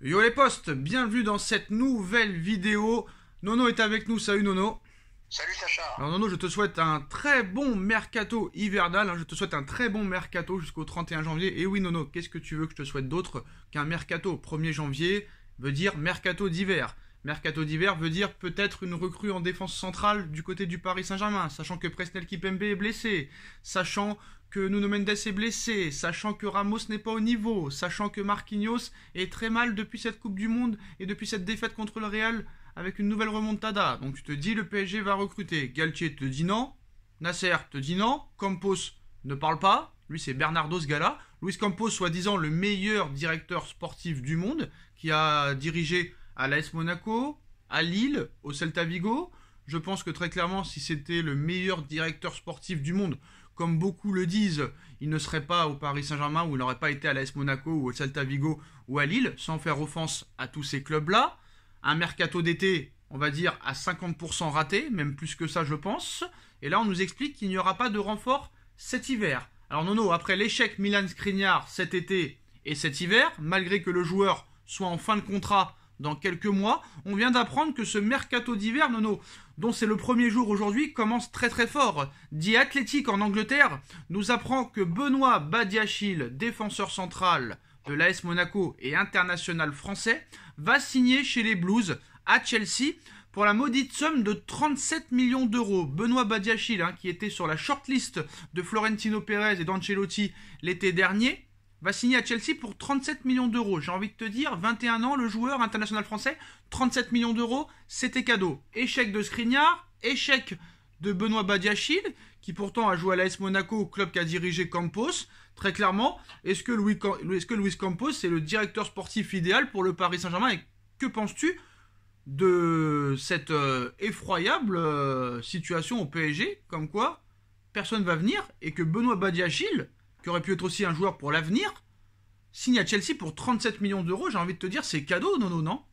Yo les potes, bienvenue dans cette nouvelle vidéo. Nono est avec nous, salut Nono. Salut Sacha. Alors Nono, je te souhaite un très bon mercato hivernal, je te souhaite un très bon mercato jusqu'au 31 janvier. Et oui Nono, qu'est-ce que tu veux que je te souhaite d'autre qu'un mercato 1er janvier veut dire mercato d'hiver. Mercato d'hiver veut dire peut-être une recrue en défense centrale du côté du Paris Saint-Germain, sachant que Presnel Kimpembe est blessé, sachant que Nuno Mendes est blessé, sachant que Ramos n'est pas au niveau, sachant que Marquinhos est très mal depuis cette Coupe du Monde et depuis cette défaite contre le Real avec une nouvelle remontada. Donc tu te dis le PSG va recruter. Galtier te dit non, Nasser te dit non, Campos ne parle pas, lui c'est Bernardo ce gars-là. Luis Campos, soi-disant le meilleur directeur sportif du monde, qui a dirigé à l'AS Monaco, à Lille, au Celta Vigo. Je pense que très clairement, si c'était le meilleur directeur sportif du monde, comme beaucoup le disent, il ne serait pas au Paris Saint-Germain ou il n'aurait pas été à l'AS Monaco ou au Celta Vigo ou à Lille, sans faire offense à tous ces clubs-là. Un mercato d'été, on va dire, à 50% raté, même plus que ça je pense. Et là, on nous explique qu'il n'y aura pas de renfort cet hiver. Alors Nono, après l'échec Milan Skriniar cet été et cet hiver, malgré que le joueur soit en fin de contrat dans quelques mois, on vient d'apprendre que ce mercato d'hiver, Nono, dont c'est le premier jour aujourd'hui, commence très très fort. The Athletic en Angleterre nous apprend que Benoît Badiachil, défenseur central de l'AS Monaco et international français, va signer chez les Blues à Chelsea pour la maudite somme de 37 millions d'euros. Benoît Badiachil, qui était sur la shortlist de Florentino Pérez et d'Ancelotti l'été dernier, va signer à Chelsea pour 37 millions d'euros. J'ai envie de te dire, 21 ans, le joueur international français, 37 millions d'euros, c'était cadeau. Échec de Skriniar, échec de Benoît Badiachil, qui pourtant a joué à l'AS Monaco, club qu'a dirigé Campos. Très clairement, est-ce que Luis Campos c'est le directeur sportif idéal pour le Paris Saint-Germain? Et que penses-tu de cette effroyable situation au PSG, comme quoi personne va venir et que Benoît Badiachil, qui aurait pu être aussi un joueur pour l'avenir, signe à Chelsea pour 37 millions d'euros? J'ai envie de te dire, c'est cadeau, Nono, non?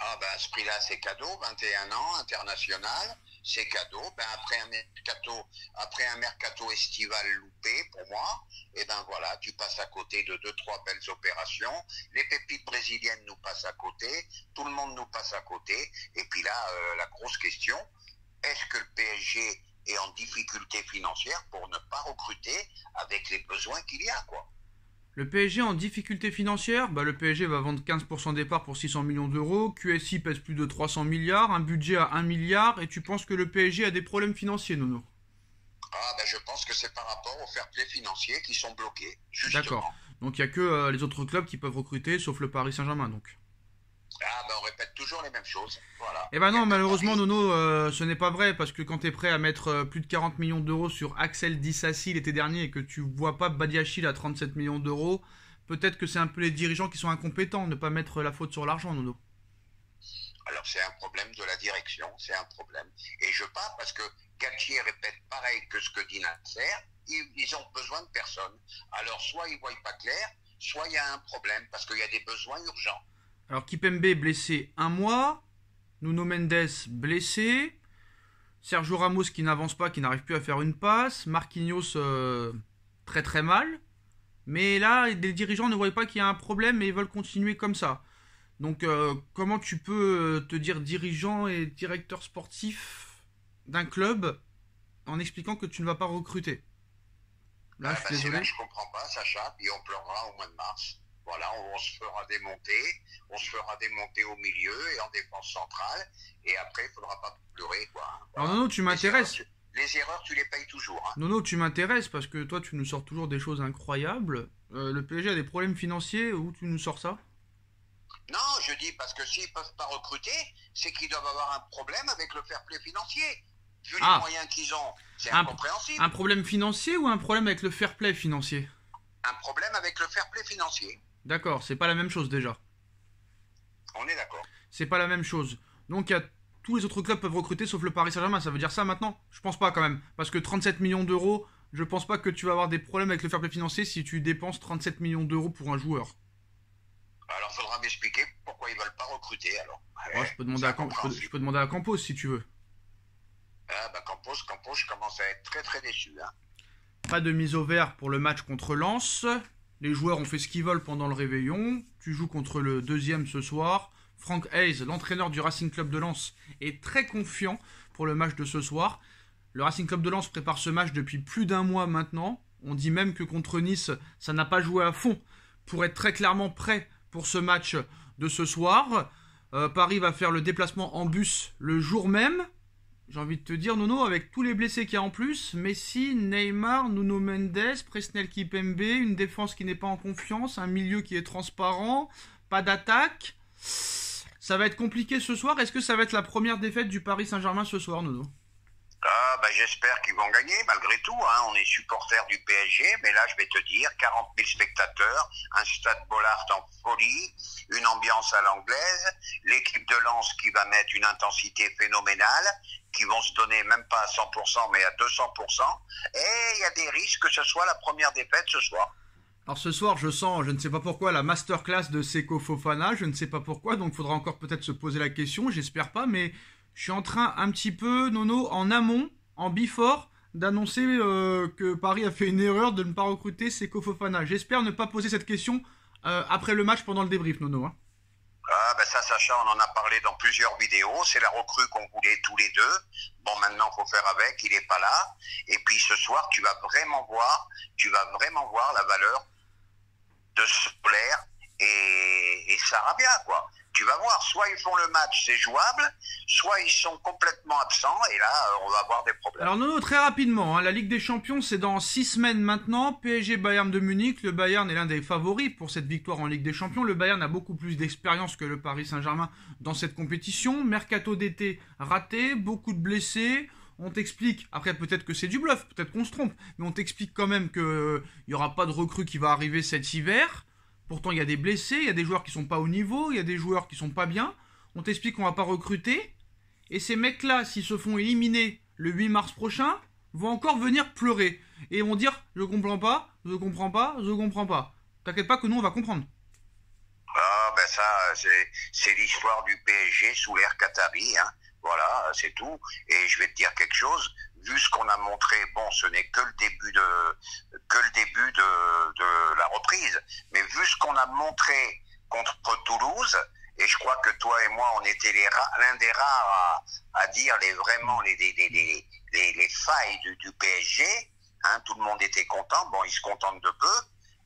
Ah ben à ce prix-là, c'est cadeau, 21 ans, international, c'est cadeau. Ben après un mercato estival loupé pour moi, et ben voilà, tu passes à côté de 2-3 belles opérations. Les pépites brésiliennes nous passent à côté, tout le monde nous passe à côté. Et puis là, la grosse question, est-ce que le PSG est en difficulté financière pour ne pas recruter avec les besoins qu'il y a, quoi? Le PSG en difficulté financière, le PSG va vendre 15% des parts pour 600 millions d'euros, QSI pèse plus de 300 milliards, un budget à 1 milliard, et tu penses que le PSG a des problèmes financiers, Nono? Ah ben je pense que c'est par rapport aux fair play financiers qui sont bloqués, justement. D'accord. Donc il n'y a que les autres clubs qui peuvent recruter, sauf le Paris Saint-Germain, donc. Ah ben on répète toujours les mêmes choses, voilà. Eh ben non, malheureusement, Nono, ce n'est pas vrai, parce que quand tu es prêt à mettre plus de 40 millions d'euros sur Axel Disasi l'été dernier et que tu vois pas Badiachil à 37 millions d'euros, peut-être que c'est un peu les dirigeants qui sont incompétents, ne pas mettre la faute sur l'argent, Nono. Alors c'est un problème de la direction, c'est un problème. Et je pars parce que Galtier répète pareil que ce que dit Nasser, ils ont besoin de personne. Alors soit ils ne voient pas clair, soit il y a un problème, parce qu'il y a des besoins urgents. Alors Kimpembe blessé un mois, Nuno Mendes blessé, Sergio Ramos qui n'avance pas, qui n'arrive plus à faire une passe, Marquinhos très très mal. Mais là, les dirigeants ne voient pas qu'il y a un problème et ils veulent continuer comme ça. Donc comment tu peux te dire dirigeant et directeur sportif d'un club en expliquant que tu ne vas pas recruter? Là, je suis désolé. Là, je comprends pas, Sacha, puis on pleurera au mois de mars. Voilà, on se fera démonter au milieu et en défense centrale, et après, il faudra pas pleurer, quoi. Voilà. Alors Nono, tu m'intéresses. Les erreurs, tu les payes toujours. Nono, tu m'intéresses parce que toi, tu nous sors toujours des choses incroyables. Le PSG a des problèmes financiers, où tu nous sors ça? Non, je dis parce que s'ils peuvent pas recruter, c'est qu'ils doivent avoir un problème avec le fair play financier. Vu les moyens qu'ils ont, c'est incompréhensible. Un problème financier ou un problème avec le fair play financier? Un problème avec le fair play financier. D'accord, c'est pas la même chose déjà. On est d'accord. C'est pas la même chose. Donc tous les autres clubs peuvent recruter sauf le Paris Saint-Germain. Ça veut dire ça maintenant? Je pense pas quand même. Parce que 37 millions d'euros, je pense pas que tu vas avoir des problèmes avec le fair play financier si tu dépenses 37 millions d'euros pour un joueur. Alors faudra m'expliquer pourquoi ils veulent pas recruter alors. Ouais, je peux demander à Campos si tu veux. Ah bah Campos, je commence à être très très déçu. Pas de mise au vert pour le match contre Lens. Les joueurs ont fait ce qu'ils veulent pendant le réveillon. Tu joues contre le deuxième ce soir. Frank Hayes, l'entraîneur du Racing Club de Lens, est très confiant pour le match de ce soir. Le Racing Club de Lens prépare ce match depuis plus d'un mois maintenant. On dit même que contre Nice, ça n'a pas joué à fond pour être très clairement prêt pour ce match de ce soir. Paris va faire le déplacement en bus le jour même. J'ai envie de te dire, Nono, avec tous les blessés qu'il y a en plus, Messi, Neymar, Nuno Mendes, Presnel Kipembe, une défense qui n'est pas en confiance, un milieu qui est transparent, pas d'attaque. Ça va être compliqué ce soir. Est-ce que ça va être la première défaite du Paris Saint-Germain ce soir, Nono? J'espère qu'ils vont gagner malgré tout. Hein. On est supporters du PSG, mais là, je vais te dire, 40 000 spectateurs, un stade Bollaert en folie, une ambiance à l'anglaise, l'équipe de Lens qui va mettre une intensité phénoménale, qui vont se donner même pas à 100%, mais à 200%. Et il y a des risques que ce soit la première défaite ce soir. Alors ce soir, je sens, je ne sais pas pourquoi, la masterclass de Seko Fofana. Je ne sais pas pourquoi, donc il faudra encore peut-être se poser la question. J'espère pas, mais je suis en train un petit peu, Nono, en amont, en before, d'annoncer que Paris a fait une erreur de ne pas recruter Seko Fofana. J'espère ne pas poser cette question après le match pendant le débrief, Nono. Hein. Ça, Sacha, on en a parlé dans plusieurs vidéos. C'est la recrue qu'on voulait tous les deux. Bon, maintenant, il faut faire avec. Il n'est pas là. Et puis, ce soir, tu vas vraiment voir la valeur de Solaire et Sarabia, quoi. Tu vas voir, soit ils font le match, c'est jouable, soit ils sont complètement absents, et là, on va avoir des problèmes. Alors Nono, très rapidement, hein, la Ligue des Champions, c'est dans 6 semaines maintenant. PSG Bayern de Munich, le Bayern est l'un des favoris pour cette victoire en Ligue des Champions. Le Bayern a beaucoup plus d'expérience que le Paris Saint-Germain dans cette compétition. Mercato d'été raté, beaucoup de blessés. On t'explique, après peut-être que c'est du bluff, peut-être qu'on se trompe, mais on t'explique quand même qu'il n'y aura pas de recrue qui va arriver cet hiver. Pourtant, il y a des blessés, il y a des joueurs qui sont pas au niveau, il y a des joueurs qui sont pas bien. On t'explique qu'on va pas recruter. Et ces mecs-là, s'ils se font éliminer le 8 mars prochain, vont encore venir pleurer. Et vont dire, je comprends pas, je comprends pas, je comprends pas. T'inquiète pas que nous, on va comprendre. C'est l'histoire du PSG sous l'ère Qatari, hein. Voilà, c'est tout. Et je vais te dire quelque chose. Vu ce qu'on a montré, bon, ce n'est que le début de la reprise. Mais vu ce qu'on a montré contre Toulouse, et je crois que toi et moi, on était l'un des rares à dire les failles du PSG. Hein, tout le monde était content. Bon, ils se contentent de peu.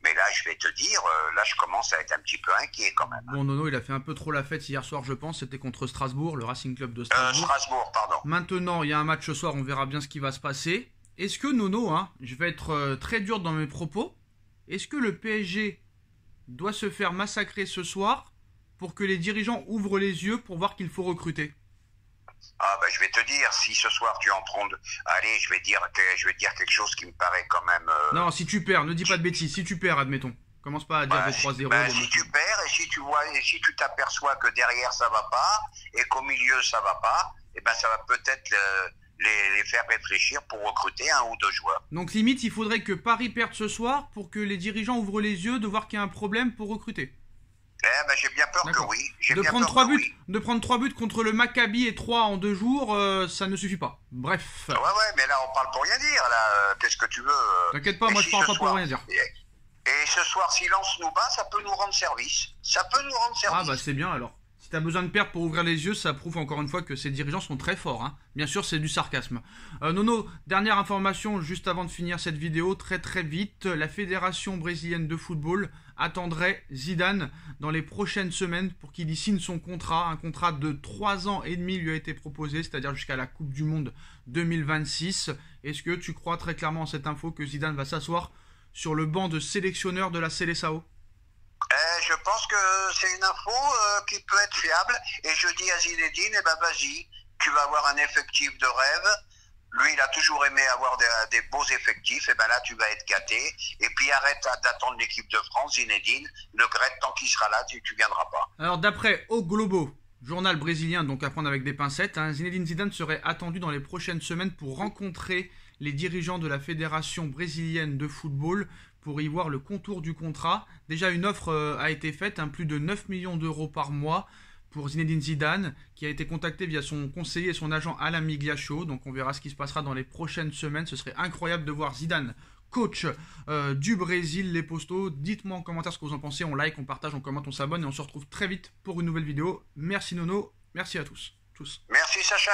Mais là, je vais te dire, là, je commence à être un petit peu inquiet quand même. Bon, Nono, il a fait un peu trop la fête hier soir, je pense. C'était contre Strasbourg, le Racing Club de Strasbourg. Strasbourg, pardon. Maintenant, il y a un match ce soir, on verra bien ce qui va se passer. Est-ce que, Nono, hein, je vais être très dur dans mes propos, est-ce que le PSG doit se faire massacrer ce soir pour que les dirigeants ouvrent les yeux pour voir qu'il faut recruter? Je vais te dire, si ce soir tu es en train de... Allez, je vais dire quelque chose qui me paraît quand même... Non, si tu perds, ne dis pas de bêtises. Si tu perds, admettons. Commence pas à dire des 3-0. Si tu perds et si tu t'aperçois que derrière ça va pas et qu'au milieu ça va pas, ça va peut-être les faire réfléchir pour recruter un ou deux joueurs. Donc limite, il faudrait que Paris perde ce soir pour que les dirigeants ouvrent les yeux de voir qu'il y a un problème pour recruter. J'ai bien peur que oui. De prendre 3 buts contre le Maccabi et 3 en 2 jours, ça ne suffit pas. Bref. Ouais, mais là on parle pour rien dire. Là, qu'est-ce que tu veux T'inquiète pas, moi je parle pas pour rien dire. Et ce soir, si Lens nous bat, ça peut nous rendre service. C'est bien alors. Si t'as besoin de perdre pour ouvrir les yeux, ça prouve encore une fois que ces dirigeants sont très forts. Hein. Bien sûr, c'est du sarcasme. Nono, dernière information juste avant de finir cette vidéo, très très vite. La Fédération brésilienne de football attendrait Zidane dans les prochaines semaines pour qu'il y signe son contrat. Un contrat de 3 ans et demi lui a été proposé, c'est-à-dire jusqu'à la Coupe du Monde 2026. Est-ce que tu crois très clairement en cette info que Zidane va s'asseoir sur le banc de sélectionneur de la Seleção? Je pense que c'est une info qui peut être fiable. Et je dis à Zinedine, vas-y, tu vas avoir un effectif de rêve. Lui, il a toujours aimé avoir des beaux effectifs. Et là, tu vas être gâté. Et puis, arrête d'attendre l'équipe de France, Zinedine. Le Gret, tant qu'il sera là, tu viendras pas. Alors, d'après O Globo, journal brésilien, donc à prendre avec des pincettes, hein, Zinedine Zidane serait attendu dans les prochaines semaines pour rencontrer les dirigeants de la Fédération brésilienne de football pour y voir le contour du contrat. Déjà, une offre a été faite, plus de 9 millions d'euros par mois pour Zinedine Zidane, qui a été contacté via son conseiller et son agent Alain Migliaccio. Donc on verra ce qui se passera dans les prochaines semaines. Ce serait incroyable de voir Zidane coach du Brésil, les Postos. Dites-moi en commentaire ce que vous en pensez, on like, on partage, on commente, on s'abonne et on se retrouve très vite pour une nouvelle vidéo. Merci Nono, merci à tous. Merci Sacha.